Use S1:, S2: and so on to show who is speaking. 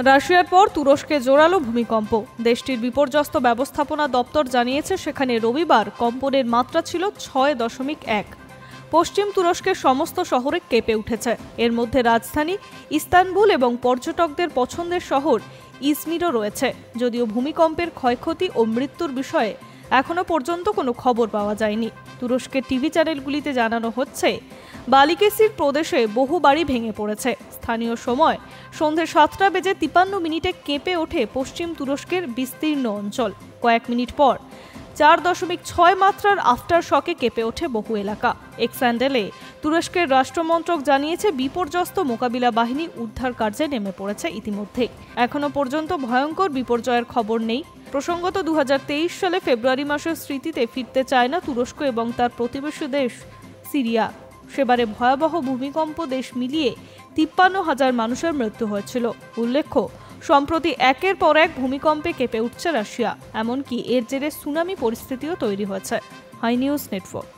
S1: রাশিয়ার পর তুরস্কে জোরালো ভূমিকম্প। দেশটির বিপর্যস্ত ব্যবস্থাপনা দপ্তর জানিয়েছে সেখানে রবিবার কম্পনের মাত্রা ছিল 6.1। পশ্চিম তুরস্কের সমস্ত শহরে কেঁপে উঠেছে। এর মধ্যে রাজধানী ইস্তানবুল এবং পর্যটকদের পছন্দের শহর ইজমিরও রয়েছে। যদিও ভূমিকম্পের ক্ষয়ক্ষতি ও মৃত্যুর বিষয়ে এখনো পর্যন্ত কোনো খবর পাওয়া যায়নি। তুরস্কের টিভি চ্যানেলগুলিতে জানানো হচ্ছে, বালিকেসির প্রদেশে বহু বাড়ি ভেঙে পড়েছে। স্থানীয় সময় সন্ধ্যে 7:53 কেঁপে ওঠে পশ্চিম তুরস্কের বিস্তীর্ণ অঞ্চল। কয়েক মিনিট পর 4.6 মাত্রার আফটার শকে কেঁপে ওঠে বহু এলাকা। এক্স্যান্ডেলে তুরস্কের রাষ্ট্রমন্ত্রক জানিয়েছে বিপর্যস্ত মোকাবিলা বাহিনী উদ্ধার কার্যে নেমে পড়েছে ইতিমধ্যেই। এখনো পর্যন্ত ভয়ঙ্কর বিপর্যয়ের খবর নেই। প্রসঙ্গত 2023 সালে ফেব্রুয়ারি মাসের স্মৃতিতে ফিরতে চায় না তুরস্ক এবং তার প্রতিবেশী দেশ সিরিয়া। সেবারে ভয়াবহ ভূমিকম্প দেশ মিলিয়ে 53,000 মানুষের মৃত্যু হয়েছিল। উল্লেখ্য, সম্প্রতি একের পর এক ভূমিকম্পে কেঁপে উঠছে রাশিয়া। এমনকি এর জেরে সুনামি পরিস্থিতিও তৈরি হয়েছে। Hi news network.